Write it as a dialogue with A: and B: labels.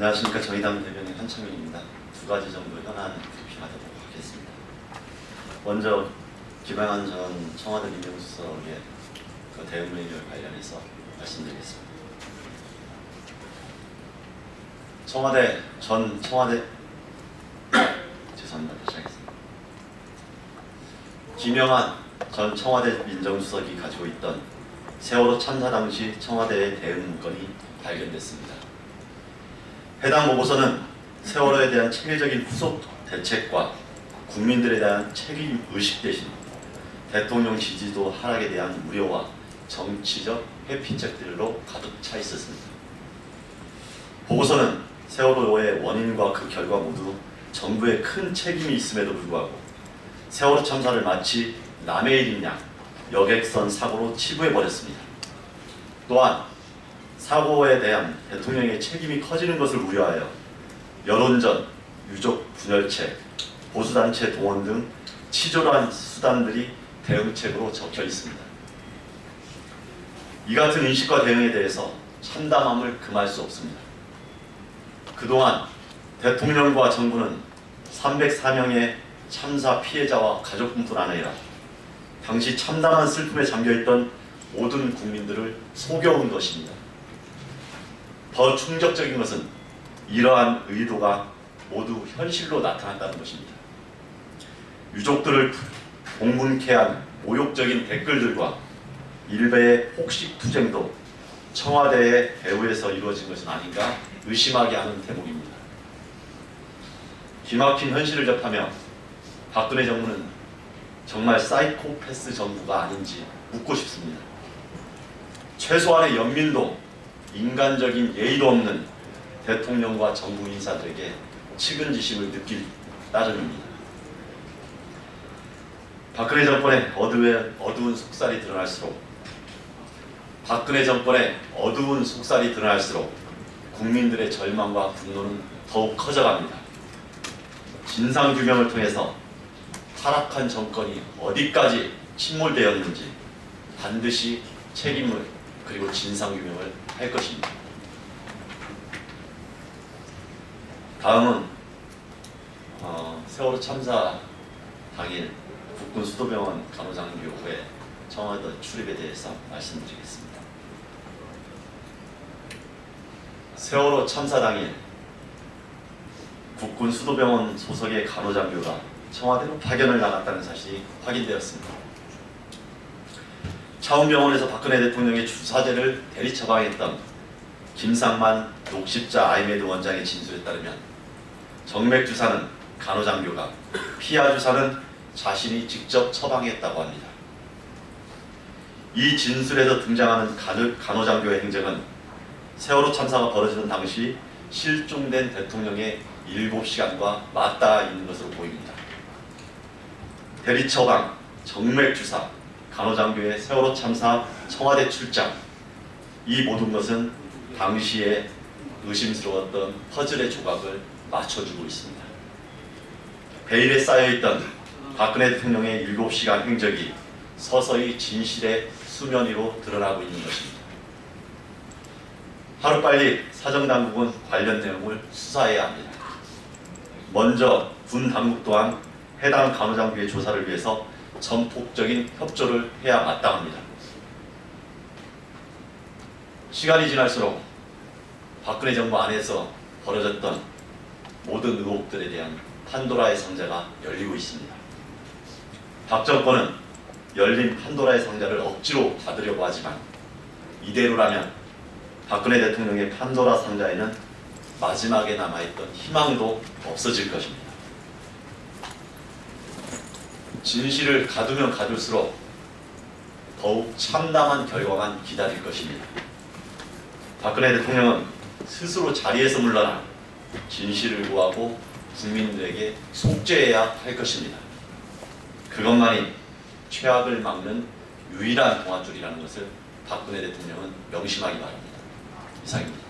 A: 안녕하십니까. 정의당 대변인 한창민입니다. 두 가지 정도 현안 브리핑하도록 하겠습니다. 먼저 김영한 전 청와대 민정수석의 그 대응 매뉴얼 관련해서 말씀드리겠습니다. 청와대 죄송합니다. 다시 하겠습니다. 김영한 전 청와대 민정수석이 가지고 있던 세월호 참사 당시 청와대의 대응 문건이 발견됐습니다. 해당 보고서는 세월호에 대한 체계적인 후속 대책과 국민들에 대한 책임 의식 대신 대통령 지지도 하락에 대한 우려와 정치적 회피책들로 가득 차 있었습니다. 보고서는 세월호의 원인과 그 결과 모두 정부의 큰 책임이 있음에도 불구하고 세월호 참사를 마치 남의 일인 양 여객선 사고로 치부해버렸습니다. 또한 사고에 대한 대통령의 책임이 커지는 것을 우려하여 여론전, 유족 분열책, 보수단체 동원 등 치졸한 수단들이 대응책으로 적혀 있습니다. 이 같은 인식과 대응에 대해서 참담함을 금할 수 없습니다. 그동안 대통령과 정부는 304명의 참사 피해자와 가족뿐 아니라 당시 참담한 슬픔에 잠겨있던 모든 국민들을 속여온 것입니다. 더 충격적인 것은 이러한 의도가 모두 현실로 나타났다는 것입니다. 유족들을 공분케 한 모욕적인 댓글들과 일베의 혹식 투쟁도 청와대의 배후에서 이루어진 것은 아닌가 의심하게 하는 대목입니다. 기막힌 현실을 접하며 박근혜 정부는 정말 사이코패스 정부가 아닌지 묻고 싶습니다. 최소한의 연민도 인간적인 예의도 없는 대통령과 정부 인사들에게 측은지심을 느낄 따름입니다. 박근혜 정권의 어두운 속살이 드러날수록 국민들의 절망과 분노는 더욱 커져갑니다. 진상규명을 통해서 타락한 정권이 어디까지 침몰되었는지 반드시 책임을 그리고 진상규명을 할 것입니다. 다음은 세월호 참사 당일 국군 수도병원 간호장교회 청와대 출입에 대해서 말씀드리겠습니다. 세월호 참사 당일 국군 수도병원 소속의 간호장교가 청와대로 파견을 나갔다는 사실이 확인되었습니다. 차움병원에서 박근혜 대통령의 주사제를 대리 처방했던 김상만 녹십자 아이메드 원장의 진술에 따르면 정맥주사는 간호장교가, 피하주사는 자신이 직접 처방했다고 합니다. 이 진술에서 등장하는 간호장교의 행적은 세월호 참사가 벌어지는 당시 실종된 대통령의 7시간과 맞닿아 있는 것으로 보입니다. 대리 처방, 정맥주사, 간호장교의 세월호 참사 청와대 출장, 이 모든 것은 당시에 의심스러웠던 퍼즐의 조각을 맞춰주고 있습니다. 베일에 쌓여있던 박근혜 대통령의 7시간 행적이 서서히 진실의 수면 위로 드러나고 있는 것입니다. 하루빨리 사정당국은 관련 내용을 수사해야 합니다. 먼저 군 당국 또한 해당 간호장교의 조사를 위해서 전폭적인 협조를 해야 마땅합니다. 시간이 지날수록 박근혜 정부 안에서 벌어졌던 모든 의혹들에 대한 판도라의 상자가 열리고 있습니다. 박 정권은 열린 판도라의 상자를 억지로 닫으려고 하지만 이대로라면 박근혜 대통령의 판도라 상자에는 마지막에 남아있던 희망도 없어질 것입니다. 진실을 가두면 가둘수록 더욱 참담한 결과만 기다릴 것입니다. 박근혜 대통령은 스스로 자리에서 물러나 진실을 구하고 국민들에게 속죄해야 할 것입니다. 그것만이 최악을 막는 유일한 동아줄이라는 것을 박근혜 대통령은 명심하기 바랍니다. 이상입니다.